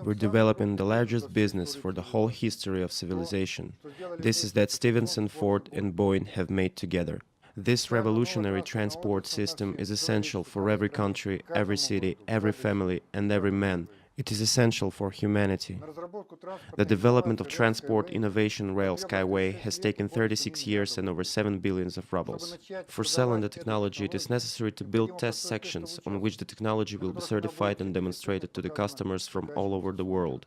We're developing the largest business for the whole history of civilization. This is that Stevenson, Ford and Boeing have made together. This revolutionary transport system is essential for every country, every city, every family and every man. It is essential for humanity. The development of transport innovation rail Skyway has taken 36 years and over 7 billion of rubles. For selling the technology, it is necessary to build test sections on which the technology will be certified and demonstrated to the customers from all over the world.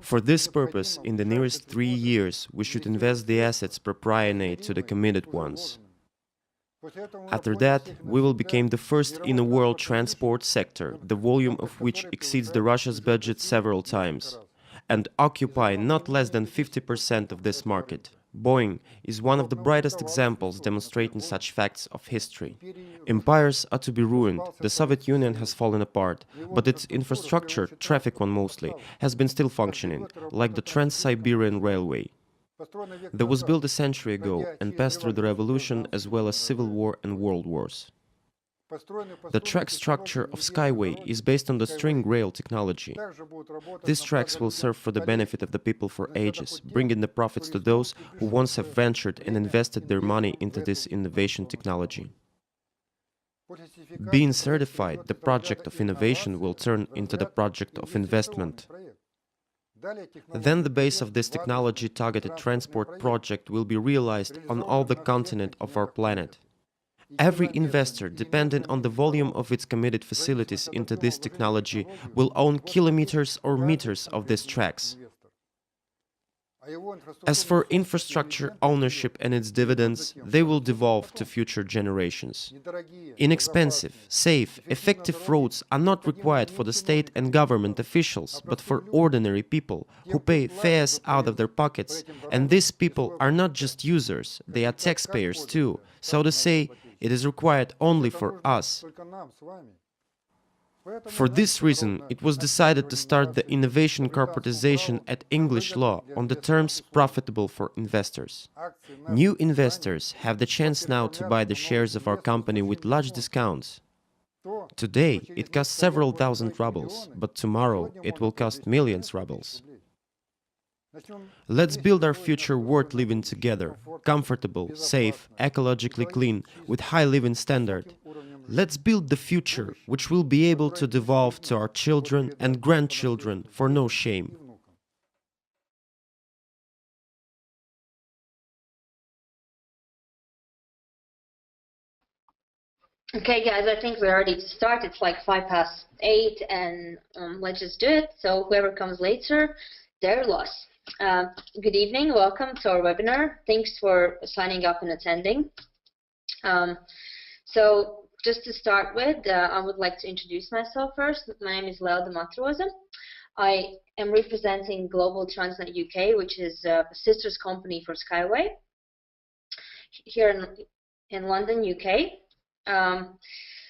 For this purpose, in the nearest 3 years, we should invest the assets proportionate to the committed ones. After that, we will become the first in the world transport sector, the volume of which exceeds the Russia's budget several times, and occupy not less than 50% of this market. Boeing is one of the brightest examples demonstrating such facts of history. Empires are to be ruined, the Soviet Union has fallen apart, but its infrastructure, traffic one mostly, has been still functioning, like the Trans-Siberian Railway. That was built a century ago and passed through the revolution as well as civil war and world wars. The track structure of Skyway is based on the string rail technology. These tracks will serve for the benefit of the people for ages, bringing the profits to those who once have ventured and invested their money into this innovation technology. Being certified, the project of innovation will turn into the project of investment. Then the base of this technology-targeted transport project will be realized on all the continent of our planet. Every investor, depending on the volume of its committed facilities into this technology, will own kilometers or meters of these tracks. As for infrastructure ownership and its dividends, they will devolve to future generations. Inexpensive, safe, effective roads are not required for the state and government officials, but for ordinary people who pay fares out of their pockets. And these people are not just users, they are taxpayers too. So to say, it is required only for us. For this reason, it was decided to start the innovation corporatization at English law on the terms profitable for investors. New investors have the chance now to buy the shares of our company with large discounts. Today, it costs several thousand rubles, but tomorrow it will cost millions rubles. Let's build our future worth living together, comfortable, safe, ecologically clean, with high living standard. Let's build the future which will be able to devolve to our children and grandchildren for no shame. Okay, guys, I think we're ready to start. It's like 8:05, and let's just do it. So whoever comes later, their loss. Good evening, welcome to our webinar. Thanks for signing up and attending. So just to start with, I would like to introduce myself first. My name is Lelda Matroza. I am representing Global Transnet UK, which is a sister's company for Skyway, here in London, UK.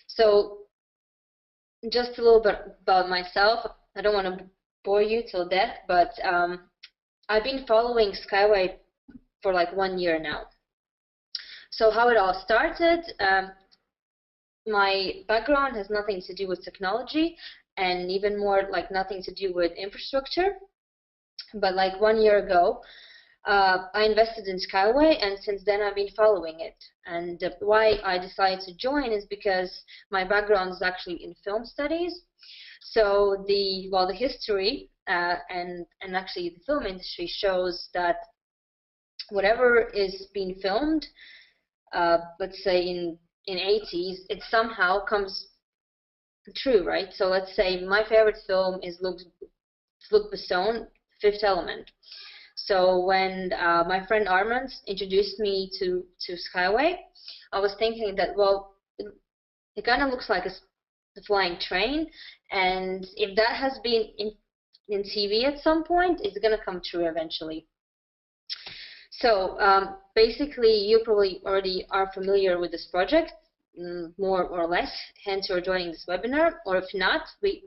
So just a little bit about myself. I don't want to bore you till death, but I've been following Skyway for like 1 year now. So how it all started, my background has nothing to do with technology and even more like nothing to do with infrastructure. But like 1 year ago, I invested in Skyway, and since then I've been following it. And why I decided to join is because my background is actually in film studies. So the history and actually the film industry shows that whatever is being filmed, let's say in 80s, it somehow comes true, right? So let's say my favorite film is Luc Besson, Fifth Element. So when my friend Armand introduced me to Skyway, I was thinking that, well, it kind of looks like a flying train, and if that has been in TV at some point, it's going to come true eventually. So basically, you probably already are familiar with this project, more or less, hence you're joining this webinar, or if not,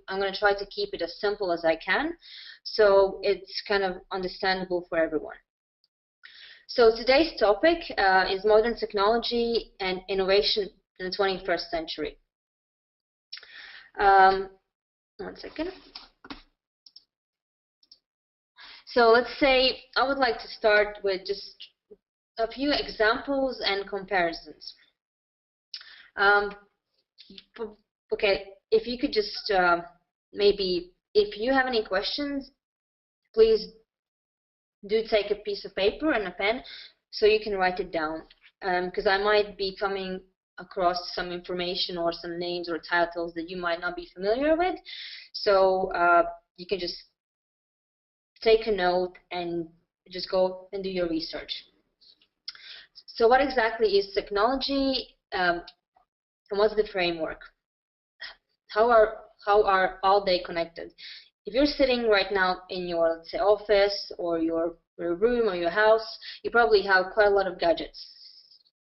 I'm going to try to keep it as simple as I can, so it's kind of understandable for everyone. So today's topic is modern technology and innovation in the 21st century. One second. So let's say I would like to start with just a few examples and comparisons. Okay, if you could just maybe, if you have any questions, please do take a piece of paper and a pen so you can write it down, because I might be coming across some information or some names or titles that you might not be familiar with. So you can just take a note and just go and do your research. So what exactly is technology, and what's the framework? How are all they connected? If you're sitting right now in your, let's say, office or your room or your house, you probably have quite a lot of gadgets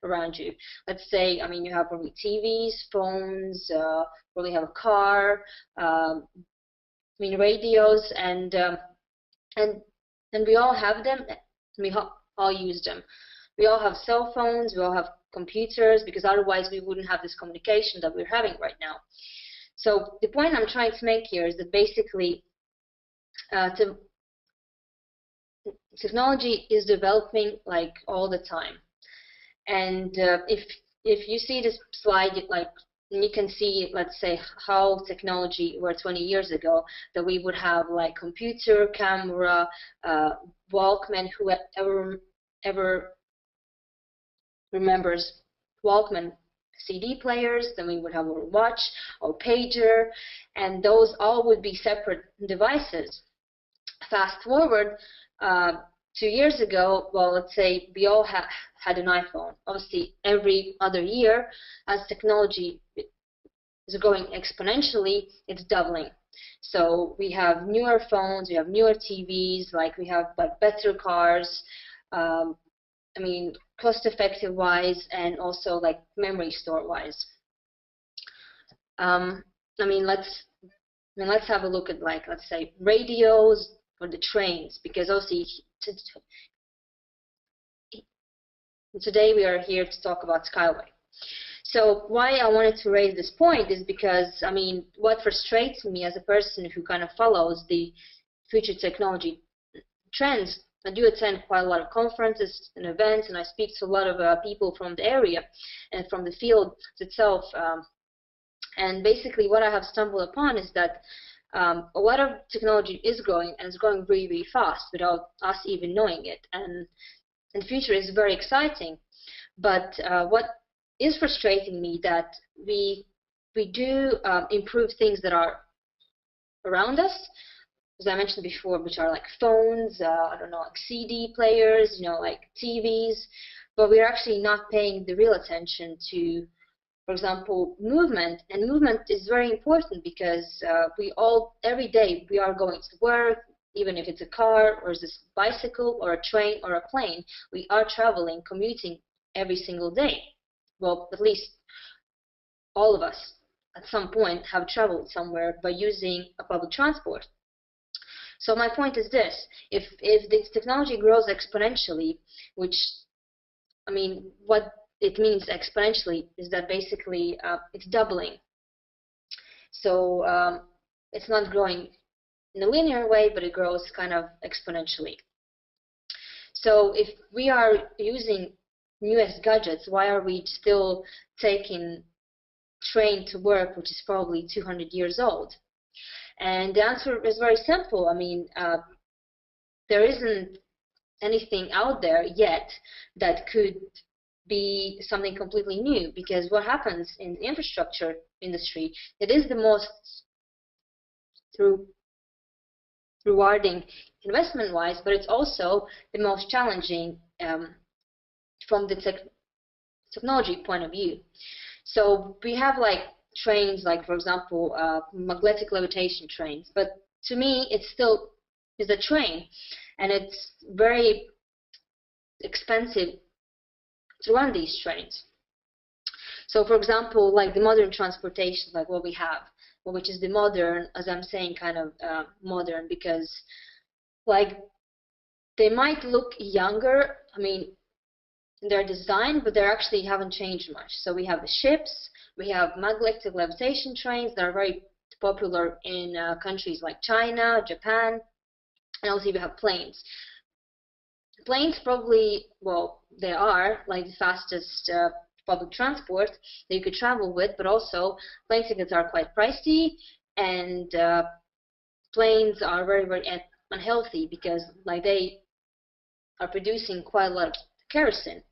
around you. Let's say, I mean, you have probably TVs, phones, probably have a car, I mean, radios, and we all have them. We all use them. We all have cell phones. We all have computers, because otherwise we wouldn't have this communication that we're having right now. So the point I'm trying to make here is that basically technology is developing like all the time. And if you see this slide, like you can see, let's say, how technology were 20 years ago, that we would have like computer, camera, Walkman. Whoever remembers Walkman CD players, then we would have our watch or pager, and those all would be separate devices. Fast forward 2 years ago, well, let's say we all had an iPhone. Obviously, every other year, as technology is growing exponentially, it's doubling. So we have newer phones, we have newer TVs, like we have like better cars, I mean, cost-effective wise, and also like memory store wise. I mean, let's have a look at, like, let's say, radios for the trains, because obviously today we are here to talk about Skyway. So why I wanted to raise this point is because, I mean, what frustrates me as a person who kind of follows the future technology trends, I do attend quite a lot of conferences and events, and I speak to a lot of people from the area and from the field itself. And basically what I have stumbled upon is that a lot of technology is growing, and it's growing really, really fast without us even knowing it. And the future is very exciting. But what is frustrating me that we do improve things that are around us, as I mentioned before, which are like phones, I don't know, like CD players, you know, like TVs, but we're actually not paying the real attention to, for example, movement. And movement is very important, because we all, every day, we are going to work, even if it's a car or it's a bicycle or a train or a plane, we are traveling, commuting every single day. Well, at least all of us at some point have traveled somewhere by using a public transport. So my point is this: if this technology grows exponentially, which, I mean, what it means exponentially is that basically it's doubling. So it's not growing in a linear way, but it grows kind of exponentially. So if we are using newest gadgets, why are we still taking train to work, which is probably 200 years old? And the answer is very simple. I mean, there isn't anything out there yet that could be something completely new, because what happens in the infrastructure industry, it is the most rewarding investment-wise, but it's also the most challenging from the technology point of view. So we have like trains, like, for example, magnetic levitation trains, but to me it still is a train, and it's very expensive to run these trains. So for example, like the modern transportation, like what we have, which is the modern, as I'm saying, kind of modern, because like they might look younger, I mean, in their design, but they actually haven't changed much. So we have the ships, we have magnetic levitation trains that are very popular in countries like China, Japan, and also you have planes. Planes probably, well, they are like the fastest public transport that you could travel with, but also plane tickets are quite pricey, and planes are very, very unhealthy because like they are producing quite a lot of kerosene,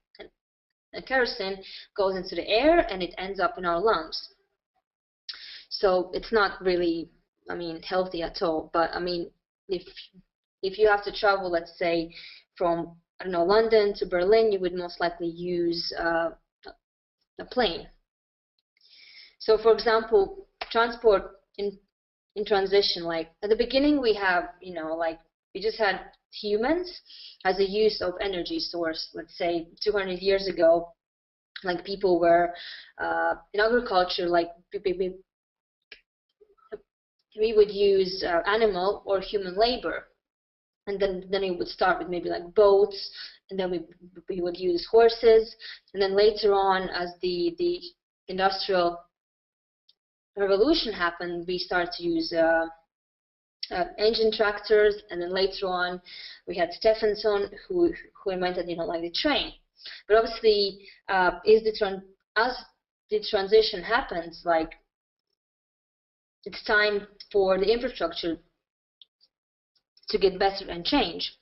and kerosene goes into the air and it ends up in our lungs. So it's not really, I mean, healthy at all. But I mean, if you have to travel, let's say, from, I don't know, London to Berlin, you would most likely use a plane. So, for example, transport in transition, like at the beginning, we have, you know, like we just had humans as a use of energy source. Let's say 200 years ago, like people were in agriculture, like we would use animal or human labor, and then it would start with maybe like boats, and then we would use horses, and then later on, as the industrial revolution happened, we started to use engine tractors, and then later on we had Stephenson who invented, you know, like the train. But obviously, as the transition happens, like it's time for the infrastructure to get better and change.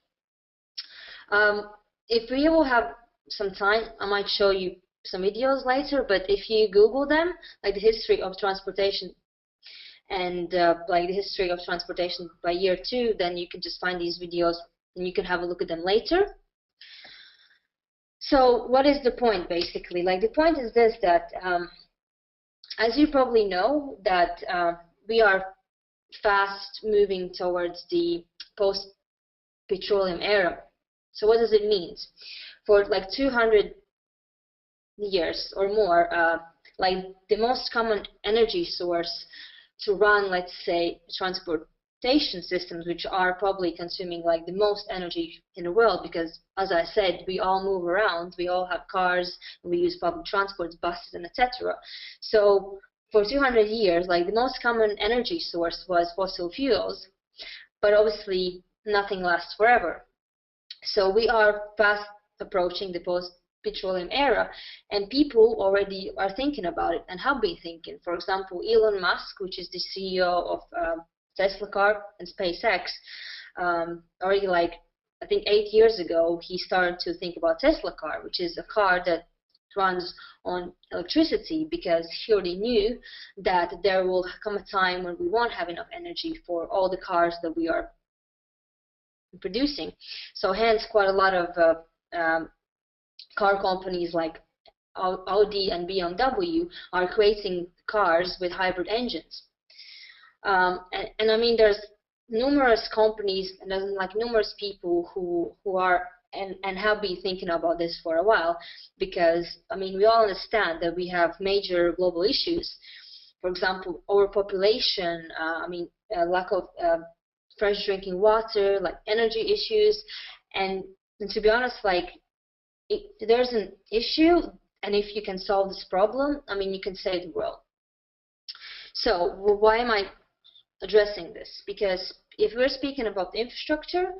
If we will have some time, I might show you some videos later, but if you Google them, like the history of transportation and like the history of transportation by year 2, then you can just find these videos and you can have a look at them later. So what is the point, basically? Like the point is this, that as you probably know, that we are fast moving towards the post-petroleum era. So what does it mean? For like 200 years or more, like the most common energy source to run, let's say, transportation systems, which are probably consuming like the most energy in the world, because as I said, we all move around, we all have cars, we use public transport, buses, and etc. So for 200 years, like the most common energy source was fossil fuels, but obviously nothing lasts forever. So we are fast approaching the post-petroleum era, and people already are thinking about it and have been thinking. For example, Elon Musk, which is the CEO of Tesla car and SpaceX, already like I think 8 years ago, he started to think about Tesla car, which is a car that runs on electricity, because he already knew that there will come a time when we won't have enough energy for all the cars that we are producing. So hence quite a lot of car companies like Audi and BMW are creating cars with hybrid engines. And I mean, there's numerous companies and there's like numerous people who are and have been thinking about this for a while, because I mean, we all understand that we have major global issues. For example, overpopulation, I mean, lack of fresh drinking water, like energy issues, and to be honest, like there's an issue, and if you can solve this problem, I mean, you can save the world. So why am I addressing this? Because if we're speaking about the infrastructure,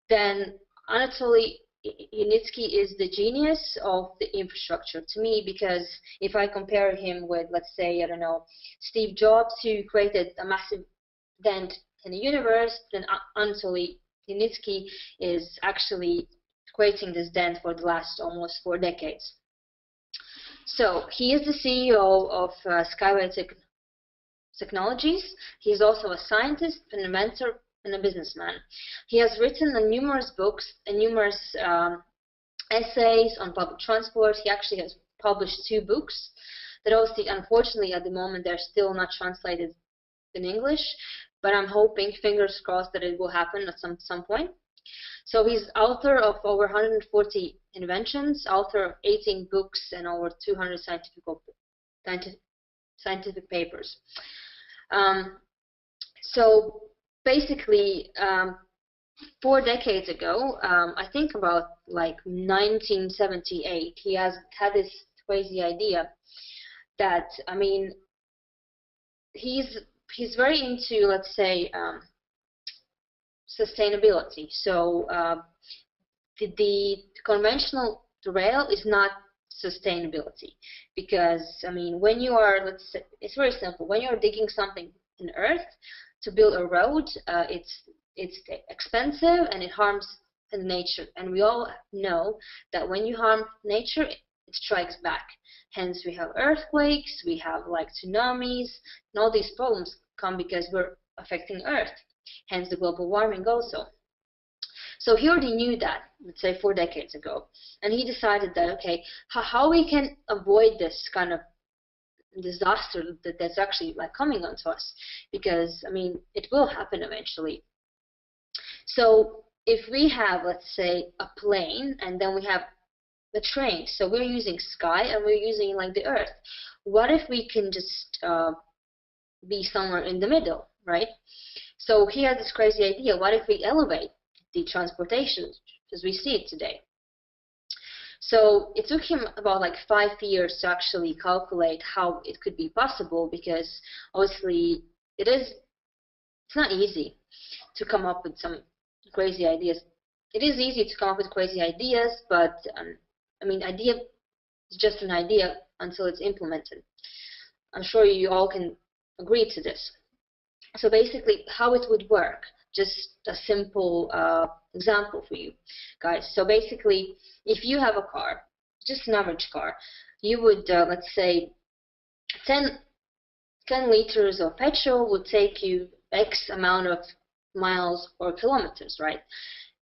then Anatoly Yunitsky is the genius of the infrastructure to me, because if I compare him with, let's say, I don't know, Steve Jobs, who created a massive dent in the universe, then Anatoly Yunitsky is actually creating this dent for the last almost 4 decades. So he is the CEO of Skyway Technologies. He is also a scientist, an inventor, and a businessman. He has written numerous books and numerous essays on public transport. He actually has published 2 books that obviously, unfortunately, at the moment, they're still not translated in English, but I'm hoping, fingers crossed, that it will happen at some point. So he's author of over 140 inventions, author of 18 books, and over 200 scientific papers. So basically, 4 decades ago, I think about like 1978, he has had this crazy idea that, I mean, he's he's very into, let's say, sustainability. So the conventional rail is not sustainability, because I mean, when you are, let's say, it's very simple. When you're digging something in earth to build a road, it's expensive and it harms nature, and we all know that when you harm nature, it strikes back. Hence, we have earthquakes, we have like tsunamis, and all these problems come because we're affecting earth. Hence, the global warming also. So he already knew that, let's say 4 decades ago, and he decided that, okay, how we can avoid this kind of disaster that's actually like coming onto us, because I mean, it will happen eventually. So if we have, let's say, a plane, and then we have the train, so we're using sky and we're using like the earth, what if we can just be somewhere in the middle, right? So he had this crazy idea, what if we elevate the transportation as we see it today? So it took him about like 5 years to actually calculate how it could be possible, because obviously it's not easy to come up with some crazy ideas. It is easy to come up with crazy ideas, but I mean, idea is just an idea until it's implemented. I'm sure you all can agree to this. So basically, how it would work, just a simple example for you guys. So basically, if you have a car, just an average car, you would, let's say, 10 liters of petrol would take you X amount of miles or kilometers, right?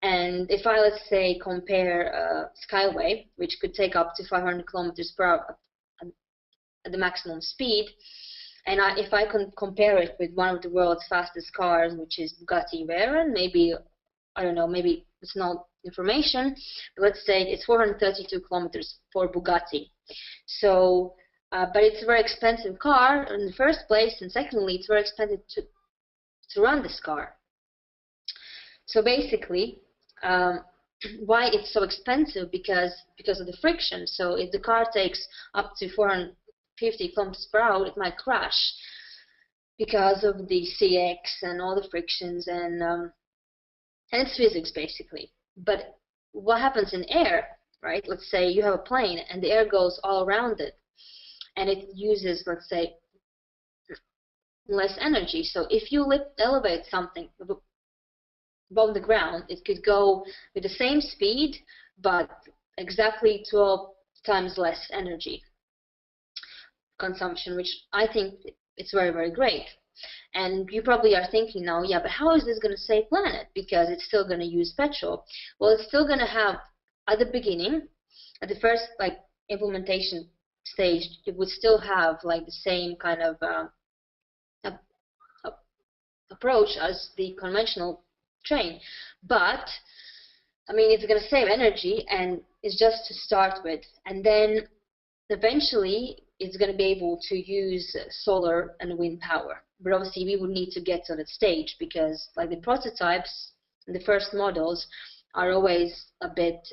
And if I, let's say, compare Skyway, which could take up to 500 kilometers per hour at the maximum speed, and if I can compare it with one of the world's fastest cars, which is Bugatti Veyron, maybe, I don't know, maybe it's not information, but let's say it's 432 kilometers for Bugatti. So, but it's a very expensive car in the first place, and secondly, it's very expensive to run this car. So basically, why it's so expensive? Because of the friction. So if the car takes up to 450 kilometers per hour, it might crash because of the CX and all the frictions, and it's physics basically. But what happens in air, right? Let's say you have a plane and the air goes all around it, and it uses, let's say, less energy. So if you elevate something above the ground, it could go with the same speed, but exactly 12 times less energy consumption, which I think it's very, very great. And you probably are thinking now, yeah, but how is this going to save planet? Because it's still going to use petrol. Well, it's still going to have, at the beginning, at the first like implementation stage, it would still have like the same kind of approach as the conventional train. But I mean, it's going to save energy, and it's just to start with, and then eventually it's going to be able to use solar and wind power. But obviously we would need to get to that stage, because like the prototypes and the first models are always a bit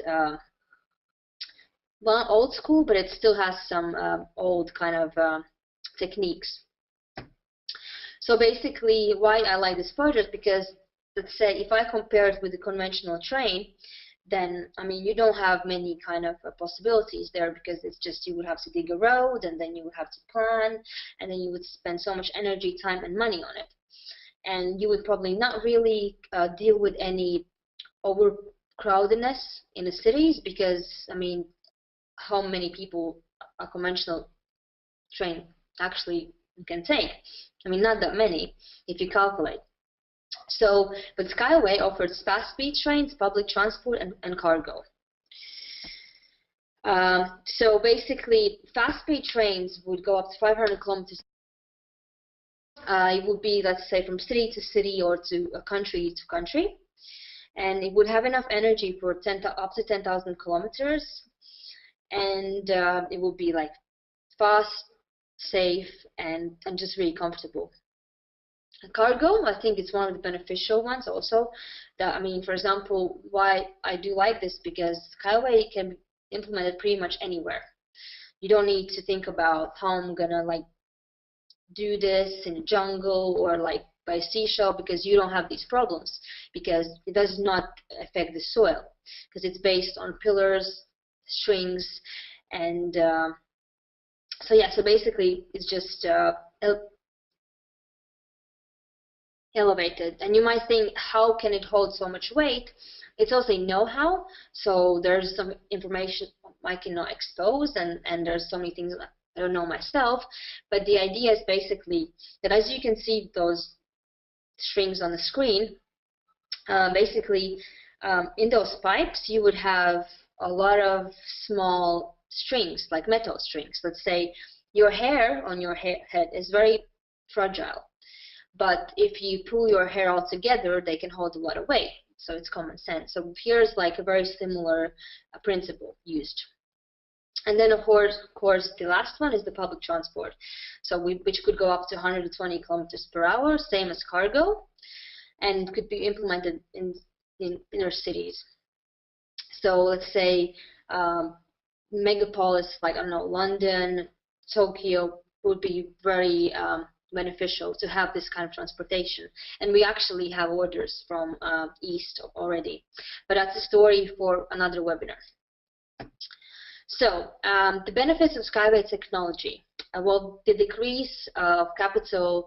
well, old school, but it still has some old kind of techniques. So basically, why I like this project, because let's say if I compare it with the conventional train, then I mean, you don't have many kind of possibilities there, because it's just you would have to dig a road, and then you would have to plan, and then you would spend so much energy, time, and money on it, and you would probably not really deal with any overcrowdedness in the cities, because I mean, how many people a conventional train actually can take? I mean, not that many if you calculate. So, but Skyway offers fast-speed trains, public transport, and cargo. So basically, fast-speed trains would go up to 500 kilometers. It would be, let's say, from city to city or to country to country, and it would have enough energy for up to 10,000 kilometers, and it would be like fast, safe, and just really comfortable. Cargo, I think it's one of the beneficial ones also. That, I mean, for example, why I do like this, because Skyway can be implemented pretty much anywhere. You don't need to think about how I'm gonna like do this in a jungle or like by a seashore, because you don't have these problems, because it does not affect the soil, because it's based on pillars, strings, and so yeah, so basically it's just elevated. And you might think, how can it hold so much weight? It's also know-how, so there's some information I cannot expose, and there's so many things I don't know myself, but the idea is basically that, as you can see those strings on the screen, basically in those pipes you would have a lot of small strings, like metal strings. Let's say your hair on your head is very fragile, but if you pull your hair all together, they can hold a lot of weight. So it's common sense. So here's like a very similar principle used. And then of course the last one is the public transport, so which could go up to 120 kilometers per hour, same as cargo, and could be implemented in inner cities. So let's say megapolis like, I don't know, London, Tokyo would be very beneficial to have this kind of transportation. And we actually have orders from East already, but that's a story for another webinar. So the benefits of Skyway technology, well, the decrease of capital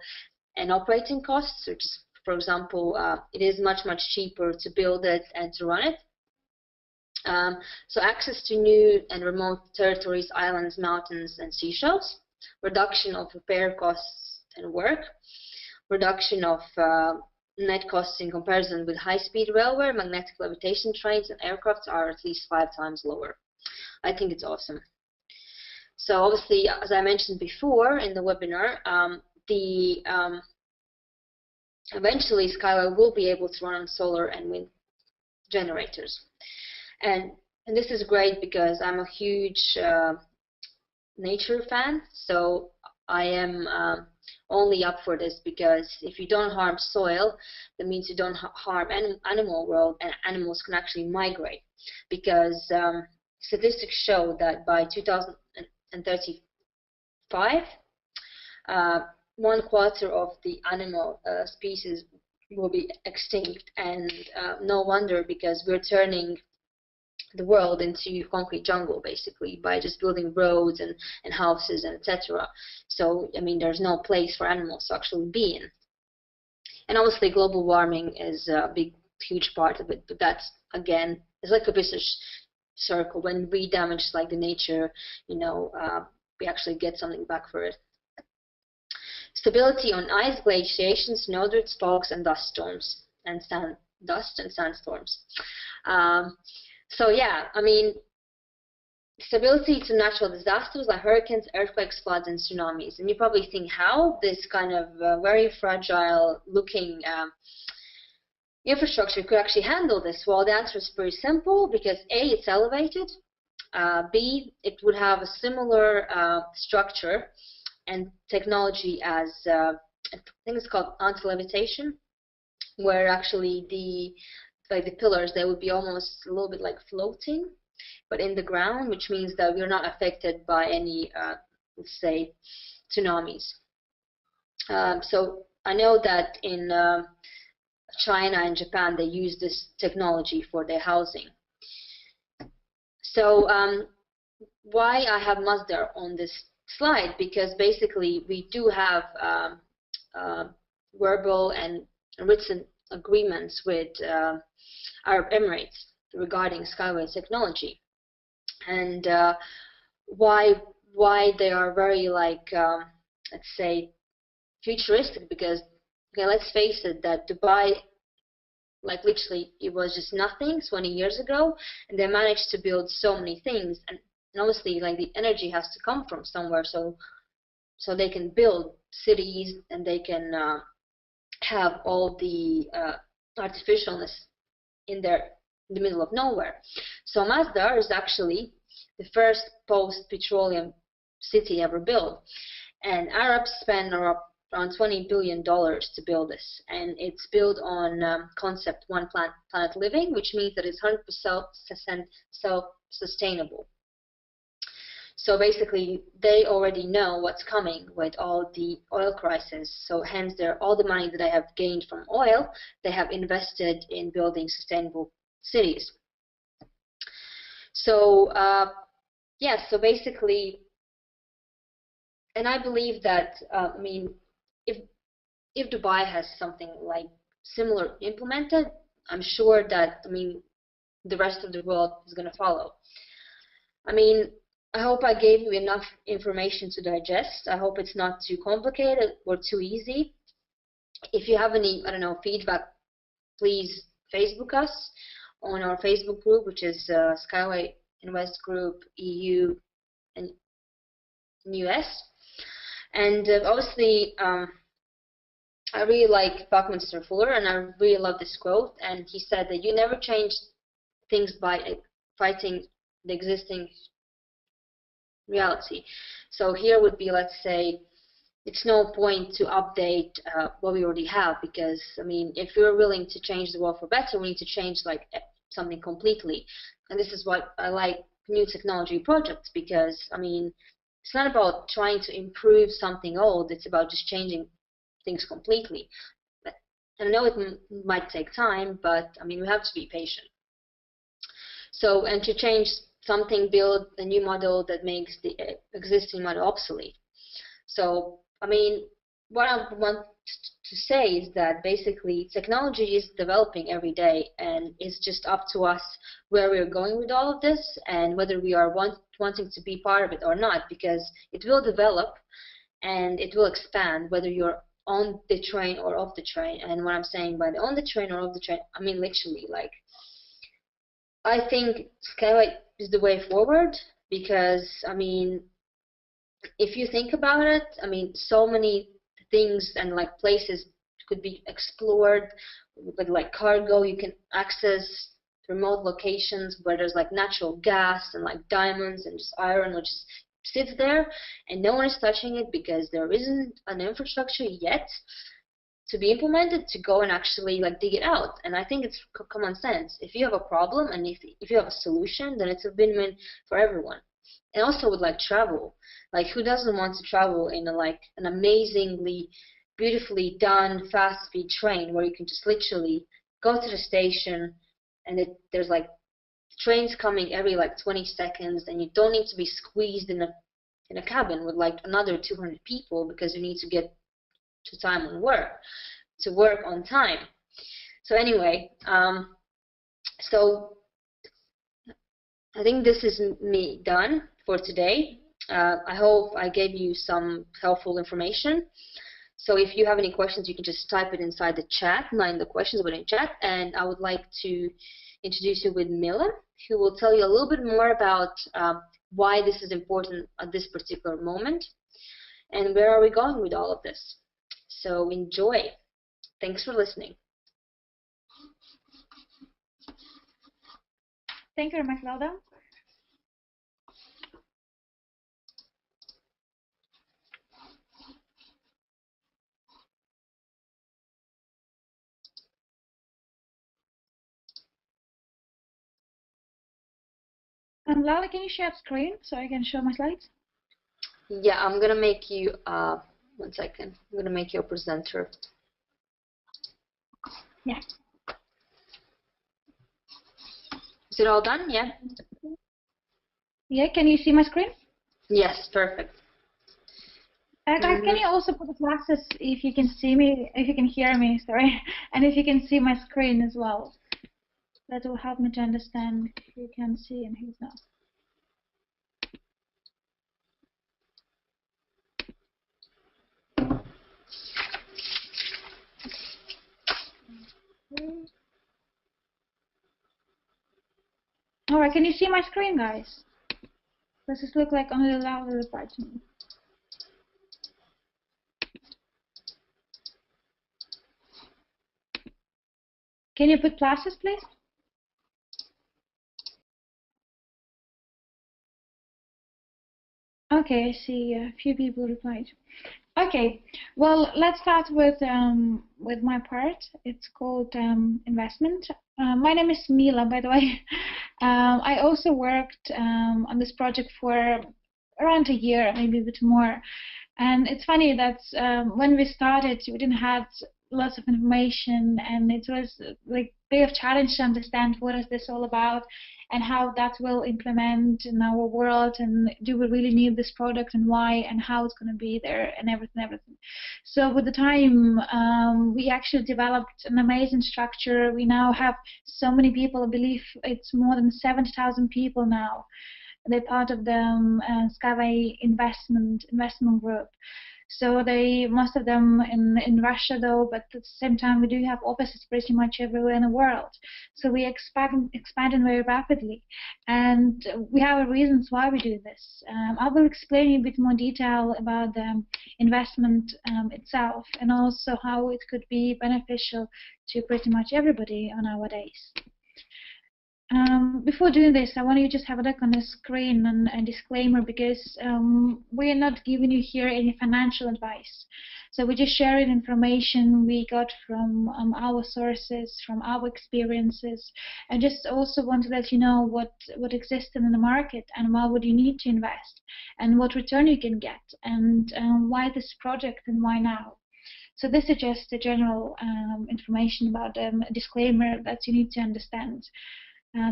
and operating costs, which is, for example, it is much cheaper to build it and to run it. So access to new and remote territories, islands, mountains, and seashells, reduction of repair costs and work, reduction of net costs in comparison with high-speed railway, magnetic levitation trains, and aircrafts are at least 5 times lower. I think it's awesome. So obviously, as I mentioned before in the webinar, eventually Skyway will be able to run on solar and wind generators. And this is great because I'm a huge nature fan, so I am only up for this, because if you don't harm soil, that means you don't harm animal world, and animals can actually migrate, because statistics show that by 2035, 1/4 of the animal species will be extinct, and no wonder, because we're turning the world into concrete jungle basically by just building roads and houses and etc. So I mean, there's no place for animals to actually be in. And obviously global warming is a huge part of it, but that's, again, it's like a vicious circle. When we damage like the nature, you know, we actually get something back for it. Stability on ice, glaciation, snowdrifts, fogs, and dust storms, and sandstorms. So yeah, I mean, stability to natural disasters like hurricanes, earthquakes, floods, and tsunamis. And you probably think, how this kind of very fragile looking infrastructure could actually handle this? Well, the answer is pretty simple, because A, it's elevated, B, it would have a similar structure and technology as, I think it's called anti-levitation, where actually the pillars, they would be almost a little bit like floating, but in the ground, which means that we're not affected by any, let's say, tsunamis. So I know that in China and Japan, they use this technology for their housing. So why I have Masdar on this slide? Because basically we do have verbal and written agreements with Arab Emirates regarding Skyway technology, and why they are very, like, let's say, futuristic. Because, okay, let's face it, that Dubai, like, literally it was just nothing 20 years ago, and they managed to build so many things, and obviously, like, the energy has to come from somewhere, so they can build cities, and they can have all the artificialness in the middle of nowhere. So Masdar is actually the first post-petroleum city ever built, and Arabs spent around $20 billion to build this, and it's built on concept one planet living, which means that it's 100% self-sustainable. So basically, they already know what's coming with all the oil crisis. So hence, all the money that they have gained from oil, they have invested in building sustainable cities. So yeah, so basically, and I believe that I mean, if Dubai has something like similar implemented, I'm sure that the rest of the world is going to follow. I mean, I hope I gave you enough information to digest. I hope it's not too complicated or too easy. If you have any, I don't know, feedback, please Facebook us on our Facebook group, which is Skyway Invest Group EU and US. And obviously, I really like Buckminster Fuller, and I really love this quote. And he said that you never change things by fighting the existing reality. So here would be, let's say, it's no point to update what we already have, because if we're willing to change the world for better, we need to change like something completely. And this is what I like new technology projects, because it's not about trying to improve something old, it's about just changing things completely. And I know it might take time, but we have to be patient. So, and to change something, build a new model that makes the existing model obsolete. So, what I want to say is that basically technology is developing every day, and it's just up to us where we're going with all of this and whether we are wanting to be part of it or not, because it will develop and it will expand whether you're on the train or off the train. And what I'm saying by the on the train or off the train, literally, like, I think Skyway is the way forward, because if you think about it, so many things and like places could be explored with like cargo. You can access remote locations where there's like natural gas and like diamonds and just iron which just sits there and no one is touching it, because there isn't an infrastructure yet to be implemented to go and actually like dig it out. And I think it's common sense. If you have a problem and if you have a solution, then it's a win-win for everyone. And also with like travel, like who doesn't want to travel in an amazingly beautifully done fast speed train where you can just literally go to the station and there's like trains coming every like 20 seconds, and you don't need to be squeezed in a cabin with like another 200 people because you need to get to time on work, to work on time. So anyway, so I think this is me done for today. I hope I gave you some helpful information. So if you have any questions, you can just type it inside the chat, not in the questions, but in chat. And I would like to introduce you with Mila, who will tell you a little bit more about why this is important at this particular moment, and where are we going with all of this. So enjoy. Thanks for listening. Thank you very much, Lauda. Lauda, can you share the screen so I can show my slides? Yeah, I'm gonna make you, one second, I'm gonna make you a presenter. Yeah. Is it all done? Yeah? Yeah, can you see my screen? Yes, perfect. Guys, can you also put the glasses if you can see me, if you can hear me, sorry, and if you can see my screen as well. That will help me to understand who can see and who's not. Alright, can you see my screen, guys? Does this look like only Lauda replied to me? Can you put pluses, please? Okay, I see a few people replied. Okay, well, let's start with my part. It's called investment. My name is Mila, by the way. I also worked on this project for around a year, maybe a bit more. And it's funny that when we started, we didn't have lots of information, and it was like a bit of challenge to understand what is this all about and how that will implement in our world, and do we really need this product and why, and how it's going to be there, and everything. So with the time, we actually developed an amazing structure. We now have so many people. I believe it's more than 70,000 people now. They're part of the Skyway investment group. So most of them in Russia though, but at the same time we do have offices pretty much everywhere in the world. So we expanding very rapidly, and we have reasons why we do this. I will explain in a bit more detail about the investment itself, and also how it could be beneficial to pretty much everybody on nowadays. Before doing this, I want you to just have a look on the screen and a disclaimer, because we are not giving you here any financial advice. So we're just sharing information we got from our sources, from our experiences, and just also want to let you know what exists in the market, and why would you need to invest, and what return you can get, and why this project and why now. So this is just a general information about a disclaimer that you need to understand.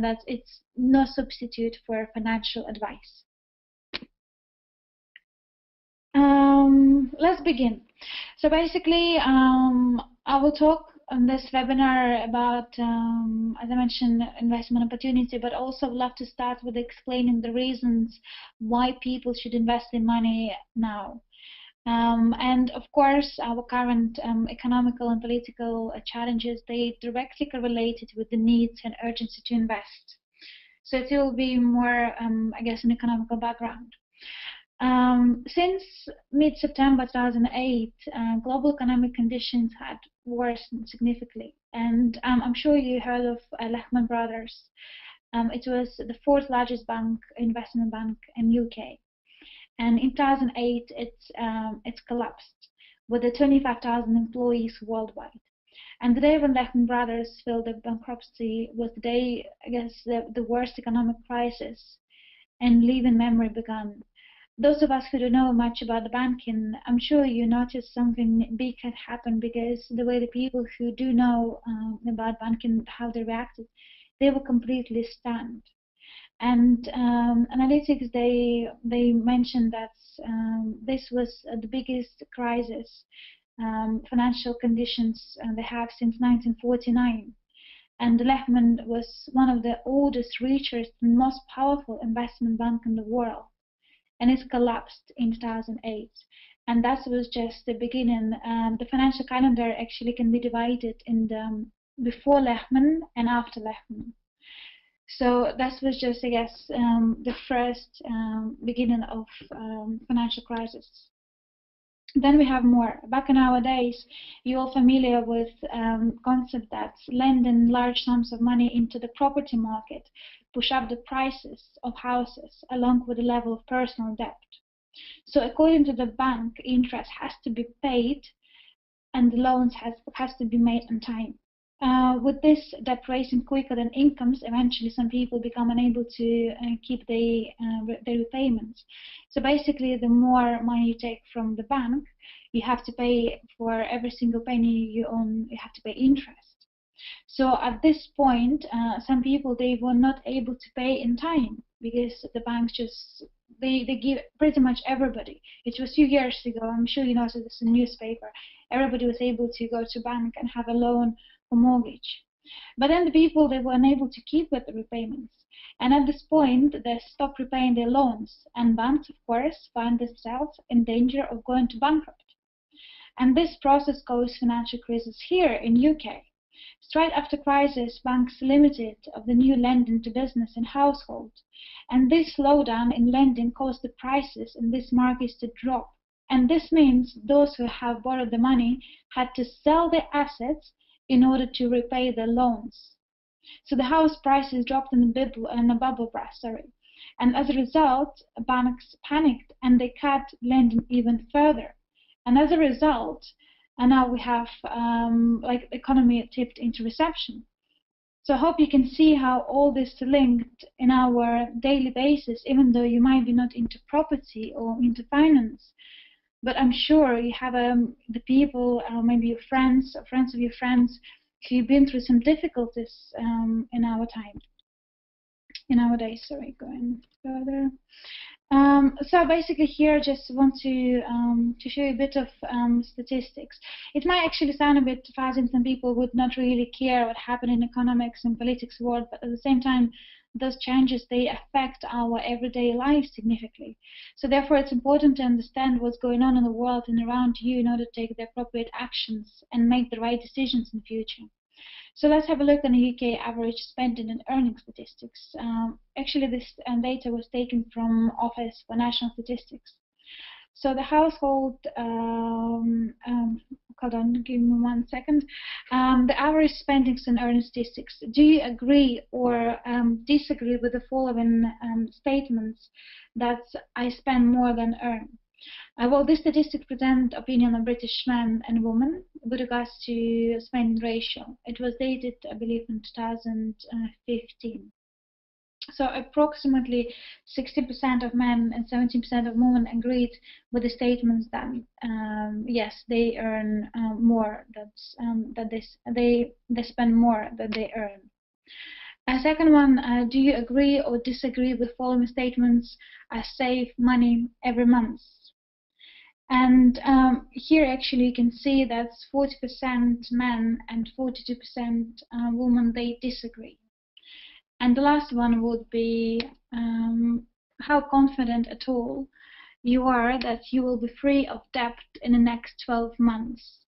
That it's no substitute for financial advice. Let's begin. So basically, I will talk on this webinar about, as I mentioned, investment opportunity, but also I'd love to start with explaining the reasons why people should invest in money now. And of course, our current economical and political challenges, they directly correlated with the needs and urgency to invest. So it will be more, I guess, an economical background. Since mid-September 2008, global economic conditions had worsened significantly. And I'm sure you heard of Lehman Brothers. It was the fourth largest investment bank in UK. And in 2008, it's collapsed with the 25,000 employees worldwide. And the day when Lehman Brothers filed the bankruptcy was the day, I guess, the worst economic crisis in living memory began. Those of us who don't know much about the banking, I'm sure you noticed something big had happened, because the way the people who do know about banking, how they reacted, they were completely stunned. And analytics, they mentioned that this was the biggest crisis, financial conditions they have since 1949. And Lehman was one of the oldest, richest, and most powerful investment bank in the world. And it collapsed in 2008. And that was just the beginning. The financial calendar actually can be divided in the before Lehman and after Lehman. So that was just, I guess, the first beginning of financial crisis. Then we have more. Back in our days, you're all familiar with concept that lending large sums of money into the property market push up the prices of houses along with the level of personal debt. So according to the bank, interest has to be paid and the loans has to be made on time. With this debt raising quicker than incomes, eventually some people become unable to keep their repayments. So basically, the more money you take from the bank, you have to pay for every single penny you own. You have to pay interest. So at this point, some people, they were not able to pay in time, because the banks just they give pretty much everybody. It was a few years ago. I'm sure you noticed this in the newspaper. Everybody was able to go to bank and have a loan or mortgage. But then the people, they were unable to keep with the repayments. And at this point, they stopped repaying their loans. And banks, of course, find themselves in danger of going to bankrupt. And this process caused financial crisis here in UK. Straight after crisis, banks limited of the new lending to business and household. And this slowdown in lending caused the prices in these markets to drop. And this means those who have borrowed the money had to sell their assets in order to repay their loans. So the house prices dropped in the bubble burst, and as a result, banks panicked and they cut lending even further. And as a result, and now we have like the economy tipped into recession. So I hope you can see how all this is linked in our daily basis, even though you might be not into property or into finance. But I'm sure you have the people, maybe your friends or friends of your friends, who've been through some difficulties in our time, in our days. Sorry, going further. So basically here I just want to show you a bit of statistics. It might actually sound a bit fuzzy, some people would not really care what happened in economics and politics world, but at the same time those changes, they affect our everyday life significantly. So therefore it's important to understand what's going on in the world and around you in order to take the appropriate actions and make the right decisions in the future. So let's have a look on the UK average spending and earning statistics. Actually, this data was taken from Office for National Statistics. So the household, hold on, give me 1 second. The average spendings and earning statistics. Do you agree or disagree with the following statements that I spend more than earn? Well, this statistic presents opinion of British men and women with regards to spending ratio. It was dated, I believe, in 2015. So approximately 60% of men and 70% of women agreed with the statements that yes, they earn more. That they spend more than they earn. A second one, do you agree or disagree with following statements? I save money every month. And here actually you can see that 40% men and 42% women, they disagree. And the last one would be how confident at all you are that you will be free of debt in the next 12 months.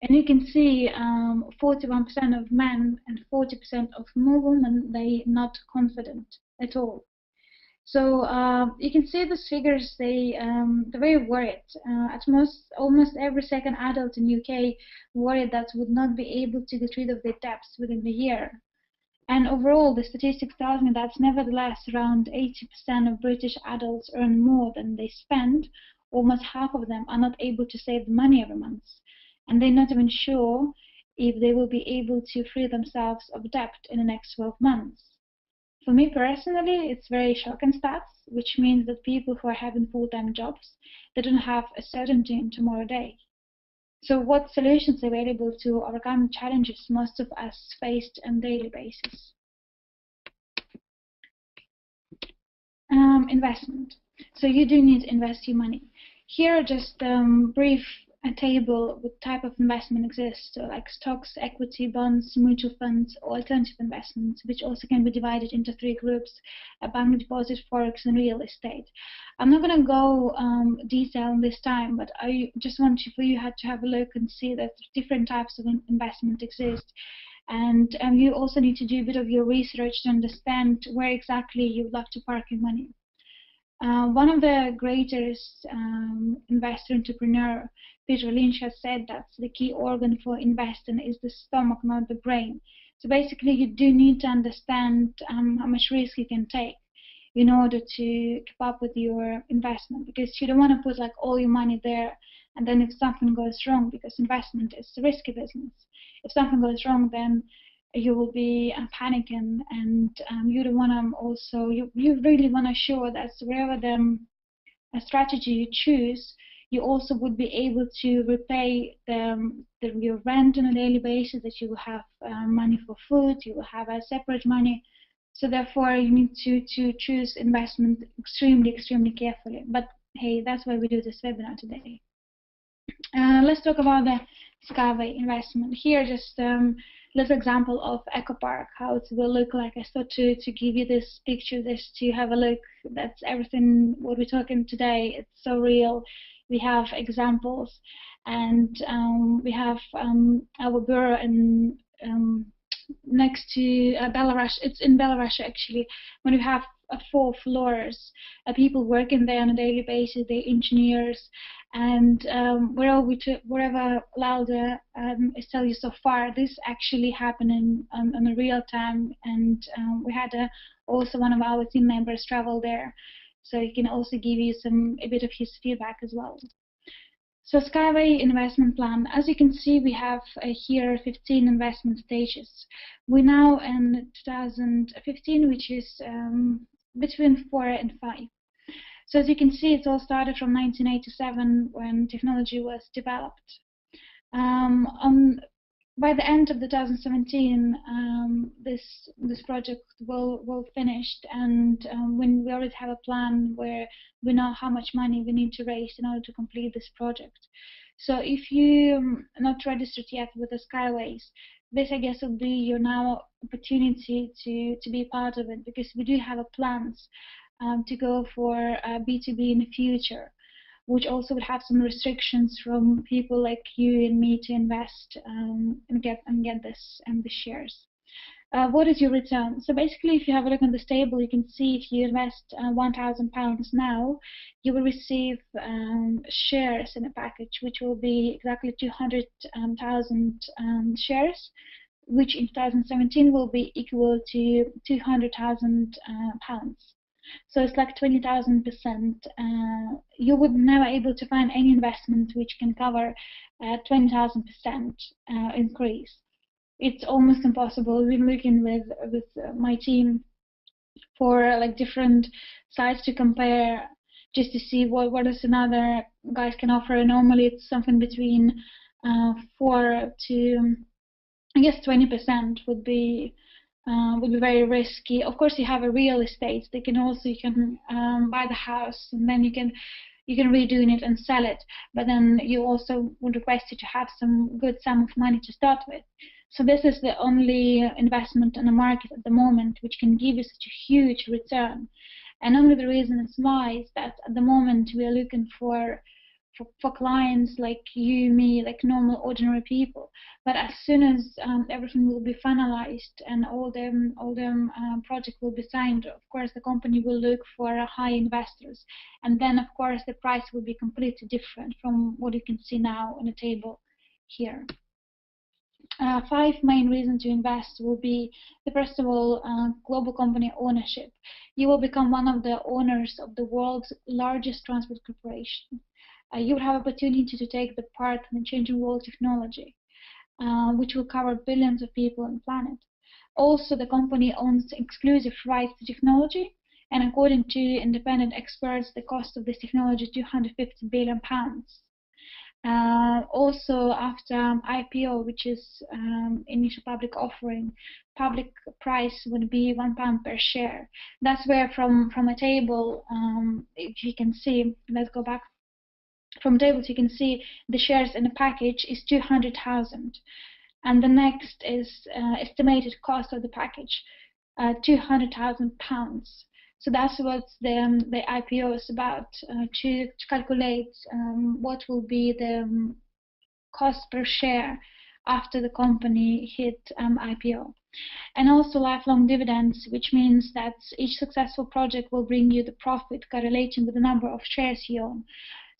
And you can see 41% of men and 40% of women, they not confident at all. So you can see these figures, they're very worried. At almost every second adult in UK worried that would not be able to get rid of their debts within the year. And overall, the statistics tells me that nevertheless around 80% of British adults earn more than they spend. Almost half of them are not able to save the money every month. And they're not even sure if they will be able to free themselves of debt in the next 12 months. For me personally, it's very shocking stats, which means that people who are having full-time jobs, they don't have a certainty in tomorrow day. So what solutions are available to overcome challenges most of us faced on a daily basis? Investment. So you do need to invest your money. Here, just brief a table with type of investment exists, so like stocks, equity, bonds, mutual funds, or alternative investments, which also can be divided into 3 groups: a bank deposit, forex, and real estate. I'm not going to go detail this time, but I just want for you to have a look and see that different types of investment exist. And you also need to do a bit of your research to understand where exactly you would like to park your money. One of the greatest investor entrepreneur, Peter Lynch, has said that the key organ for investing is the stomach, not the brain. So basically, you do need to understand how much risk you can take in order to keep up with your investment, because you don't want to put like all your money there, and then if something goes wrong, because investment is a risky business, if something goes wrong, then you will be panicking, and you don't want to also, you really want to assure that wherever the strategy you choose, you also would be able to repay your rent on a daily basis, that you will have money for food, you will have a separate money. So therefore you need to choose investment extremely carefully. But hey, that's why we do this webinar today. Let's talk about the Skyway investment. Here, just little example of Eco Park, how it will look like. I thought to give you this picture, this to have a look. That's everything what we're talking today. It's so real. We have examples, and we have our bureau in next to Belarus. It's in Belarus actually. When we have 4 floors, people working there on a daily basis, they're engineers, and wherever Lauda is telling you so far, this actually happening on a real time, and we had also one of our team members travel there, so he can also give you a bit of his feedback as well. So Skyway investment plan, as you can see, we have here 15 investment stages. We're now in 2015, which is between 4 and 5. So as you can see, it all started from 1987 when technology was developed. By the end of 2017, this project will finished, and when we already have a plan where we know how much money we need to raise in order to complete this project. So if you're not registered yet with the Skyways, this I guess will be your now opportunity to be part of it, because we do have a plans to go for B2B in the future, which also would have some restrictions from people like you and me to invest and get this and the shares. What is your return? So basically, if you have a look on this table, you can see if you invest £1,000 now, you will receive shares in a package, which will be exactly 200,000 shares, which in 2017 will be equal to £200,000. So it's like 20,000%. You would never able to find any investment which can cover 20,000% increase. It's almost impossible. We've been looking with my team for like different sites to compare, just to see what is another guys can offer. Normally it's something between 4 to I guess 20% would be very risky. Of course, you have a real estate. You can buy the house, and then you can redo it and sell it. But then you also would request you to have some good sum of money to start with. So this is the only investment on the market at the moment which can give you such a huge return. And only the reason is why is that at the moment we are looking for clients like you, me, like normal, ordinary people. But as soon as everything will be finalized and all them projects will be signed, of course the company will look for high investors, and then of course the price will be completely different from what you can see now on the table here. 5 main reasons to invest will be first of all, global company ownership. You will become one of the owners of the world's largest transport corporation. You will have opportunity to take the part in the changing world technology, which will cover billions of people on the planet. Also, the company owns exclusive rights to technology, and according to independent experts, the cost of this technology is £250 billion. Also, after IPO, which is initial public offering, public price would be £1 per share. That's where from a table, if you can see, let's go back. From tables you can see the shares in the package is 200,000, and the next is estimated cost of the package, £200,000. So that's what the IPO is about, to calculate what will be the cost per share after the company hit IPO. And also lifelong dividends, which means that each successful project will bring you the profit correlating with the number of shares you own.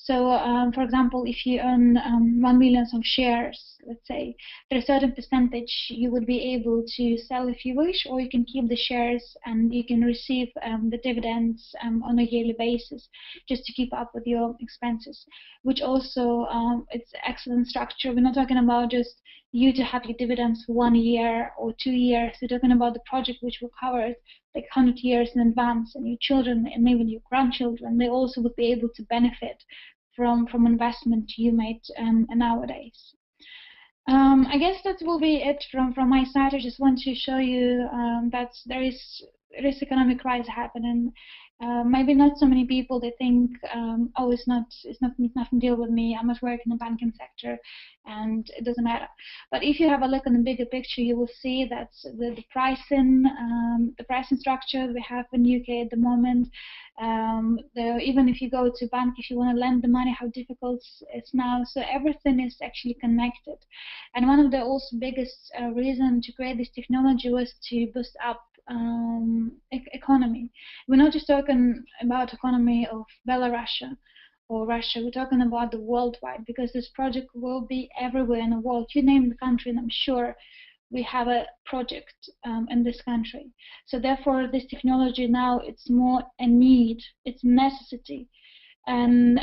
So, for example, if you own 1 million of shares, let's say, there's a certain percentage you would be able to sell if you wish, or you can keep the shares and you can receive the dividends on a yearly basis, just to keep up with your expenses. Which also, it's excellent structure. We're not talking about just you to have your dividends for 1 year or 2 years. We're talking about the project which will cover it like 100 years in advance, and your children and even your grandchildren, they also would be able to benefit from investment you made nowadays. I guess that will be it from my side. I just want to show you that there is economic crisis happening. Maybe not so many people, they think, oh, it's nothing to deal with me, I must work in the banking sector and it doesn't matter. But if you have a look in the bigger picture, you will see that the pricing structure we have in UK at the moment, even if you go to bank, if you want to lend the money, how difficult it's now. So everything is actually connected. And one of the also biggest reason to create this technology was to boost up economy. We're not just talking about economy of Belarus or Russia, we're talking about the worldwide, because this project will be everywhere in the world. You name the country and I'm sure we have a project in this country. So therefore this technology now, it's more a need, it's a necessity and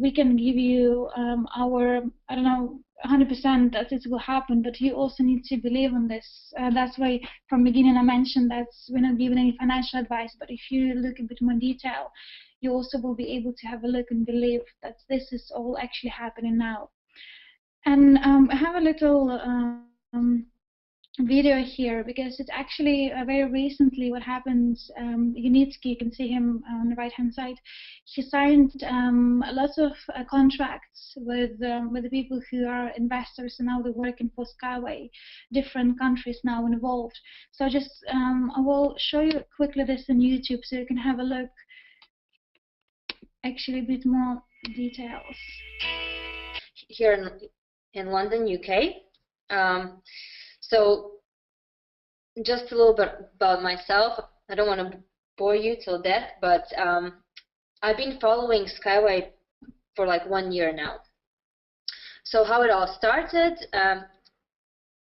we can give you our, I don't know, 100% that it will happen, but you also need to believe in this. That's why from beginning I mentioned that we're not giving any financial advice, but if you look a bit more detail, you also will be able to have a look and believe that this is all actually happening now. And I have a little video here because it's actually very recently what happened. Unitsky, you can see him on the right hand side. He signed lots of contracts with the people who are investors, and now they're working for Skyway. Different countries now involved. So just I will show you quickly this on YouTube so you can have a look. Actually, a bit more details. Here in London, UK. So just a little bit about myself. I don't want to bore you till death, but I've been following Skyway for like 1 year now. So how it all started,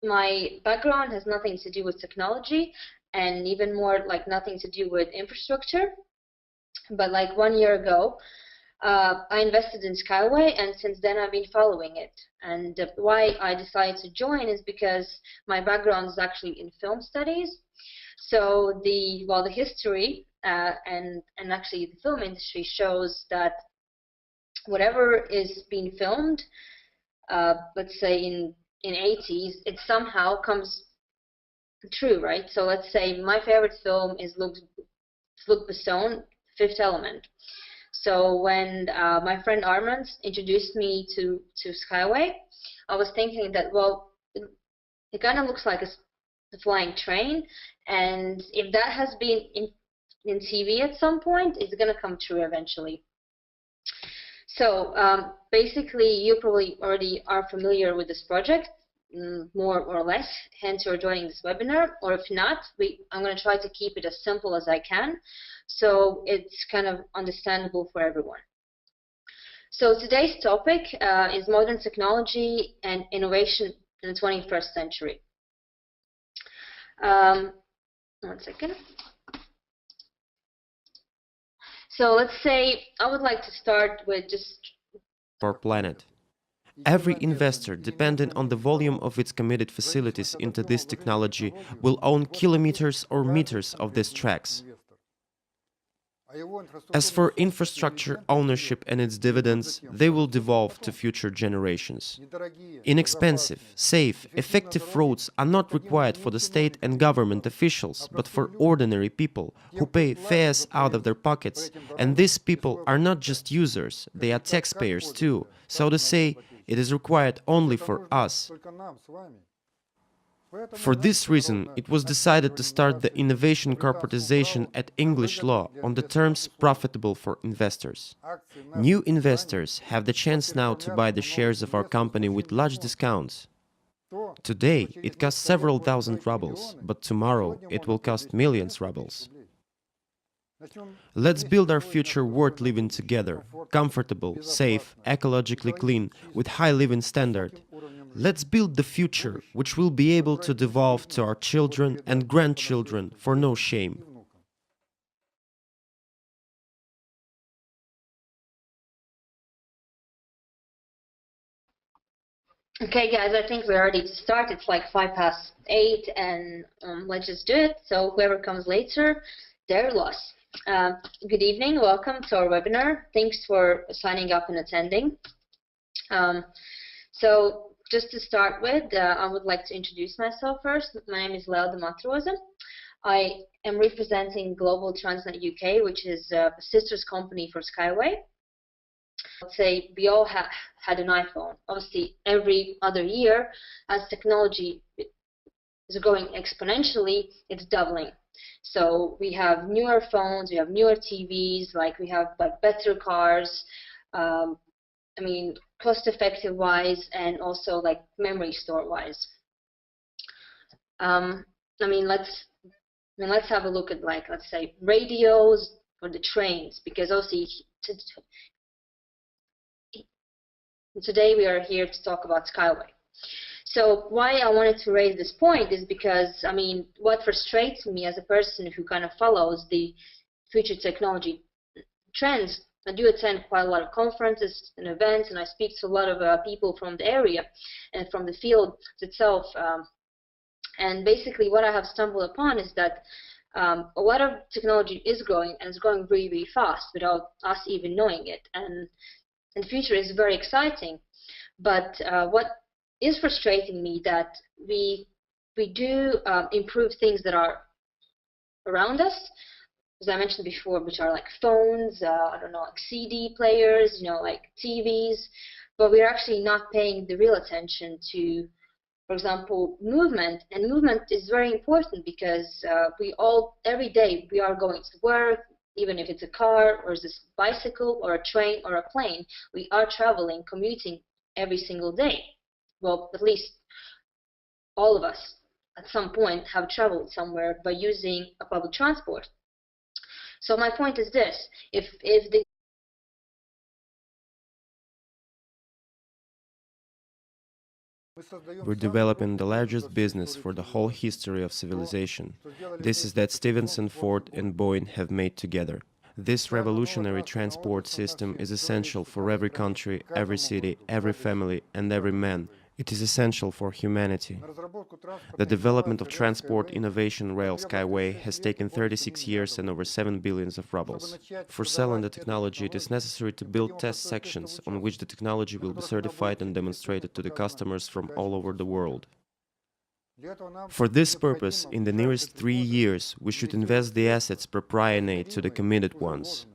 my background has nothing to do with technology, and even more like nothing to do with infrastructure. But like 1 year ago, I invested in Skyway, and since then I've been following it. And why I decided to join is because my background is actually in film studies. So the history and actually the film industry shows that whatever is being filmed, let's say in 80s, it somehow comes true, right? So let's say my favorite film is Luc Besson, Fifth Element. So when my friend Armand introduced me to Skyway, I was thinking that, well, it kind of looks like a flying train, and if that has been in TV at some point, it's going to come true eventually. So basically, you probably already are familiar with this project, more or less, hence you're joining this webinar, or if not, I'm going to try to keep it as simple as I can, so it's kind of understandable for everyone. So today's topic is modern technology and innovation in the 21st century. 1 second. So let's say I would like to start with just Our planet. Every investor, depending on the volume of its committed facilities into this technology, will own kilometers or meters of these tracks. As for infrastructure ownership and its dividends, they will devolve to future generations. Inexpensive, safe, effective roads are not required for the state and government officials, but for ordinary people who pay fares out of their pockets. And these people are not just users, they are taxpayers too. So to say, it is required only for us. For this reason, it was decided to start the innovation corporatization at English law on the terms profitable for investors. New investors have the chance now to buy the shares of our company with large discounts. Today, it costs several thousand rubles, but tomorrow it will cost millions rubles. Let's build our future worth living together, comfortable, safe, ecologically clean, with high living standard. Let's build the future which will be able to devolve to our children and grandchildren for no shame. Okay, guys, I think we're ready to start. It's like 8:05, and let's just do it. So whoever comes later, their loss. Good evening, welcome to our webinar. Thanks for signing up and attending. So just to start with, I would like to introduce myself first. My name is Lelda Matroza. I am representing Global Transnet UK, which is a sister's company for Skyway. Let's say we all had an iPhone. Obviously, every other year, as technology is growing exponentially, it's doubling. So we have newer phones, we have newer TVs, like we have like better cars. I mean, cost-effective wise, and also like memory store wise. I mean, let's have a look at, like, let's say radios or the trains, because obviously today we are here to talk about Skyway. So why I wanted to raise this point is because, I mean, what frustrates me as a person who kind of follows the future technology trends I do attend quite a lot of conferences and events, and I speak to a lot of people from the area and from the field itself. And basically what I have stumbled upon is that a lot of technology is growing, and it's growing really, really fast without us even knowing it. And the future is very exciting. But what is frustrating me that we do improve things that are around us, as I mentioned before, which are like phones, I don't know, like CD players, you know, like TVs, but we're actually not paying the real attention to, for example, movement. And movement is very important because we all, every day, we are going to work, even if it's a car or it's a bicycle or a train or a plane, we are traveling, commuting every single day. Well, at least all of us at some point have traveled somewhere by using a public transport. So my point is this: if the We're developing the largest business for the whole history of civilization. This is that Stevenson, Ford, and Boeing have made together. This revolutionary transport system is essential for every country, every city, every family, and every man. It is essential for humanity. The development of transport innovation rail Skyway has taken 36 years and over 7 billions of rubles. For selling the technology, it is necessary to build test sections on which the technology will be certified and demonstrated to the customers from all over the world. For this purpose, in the nearest 3 years, we should invest the assets proportionate to the committed ones.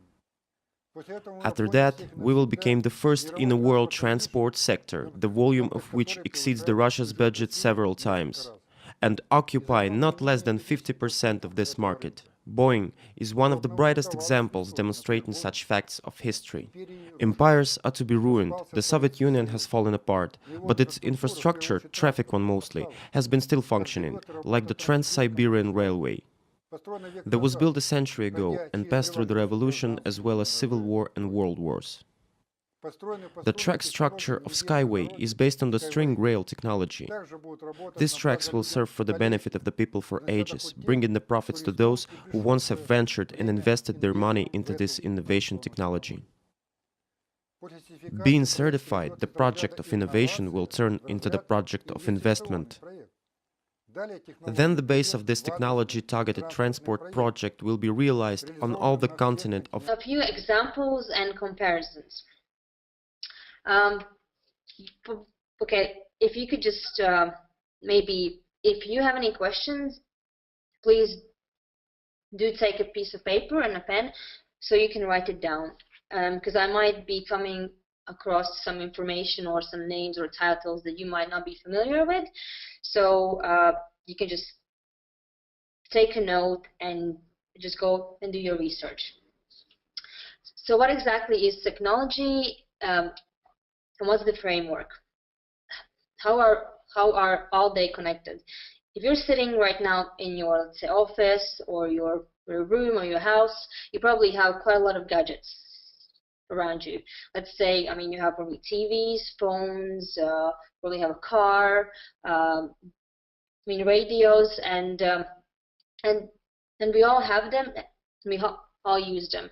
After that, we will become the first in the world transport sector, the volume of which exceeds the Russia's budget several times, and occupy not less than 50% of this market. Boeing is one of the brightest examples demonstrating such facts of history. Empires are to be ruined, the Soviet Union has fallen apart, but its infrastructure, traffic one mostly, has been still functioning, like the Trans-Siberian Railway. That was built a century ago and passed through the revolution as well as civil war and world wars. The track structure of Skyway is based on the string rail technology. These tracks will serve for the benefit of the people for ages, bringing the profits to those who once have ventured and invested their money into this innovation technology. Being certified, the project of innovation will turn into the project of investment. Then the base of this technology-targeted transport project will be realized on all the continent of... A few examples and comparisons. Okay, if you could just maybe, if you have any questions, please do take a piece of paper and a pen so you can write it down, because I might be coming across some information or some names or titles that you might not be familiar with. So you can just take a note and just go and do your research. So what exactly is technology, and what's the framework? How are all they connected? If you're sitting right now in your, let's say, office or your room or your house, you probably have quite a lot of gadgets around you. Let's say, I mean, you have probably TVs, phones, probably have a car, I mean, radios, and we all have them. We all use them.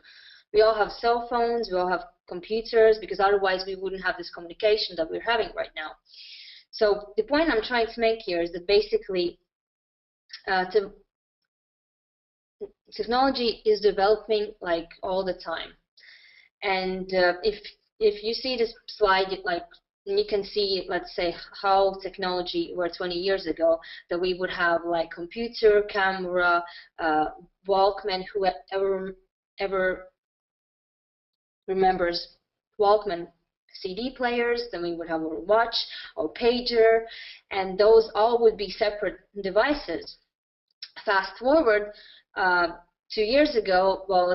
We all have cell phones. We all have computers, because otherwise we wouldn't have this communication that we're having right now. So the point I'm trying to make here is that basically, technology is developing like all the time. And if you see this slide, like, you can see, let's say, how technology were 20 years ago, that we would have like computer, camera, Walkman. Whoever ever remembers Walkman CD players, then we would have our watch or pager, and those all would be separate devices. Fast forward 2 years ago, well,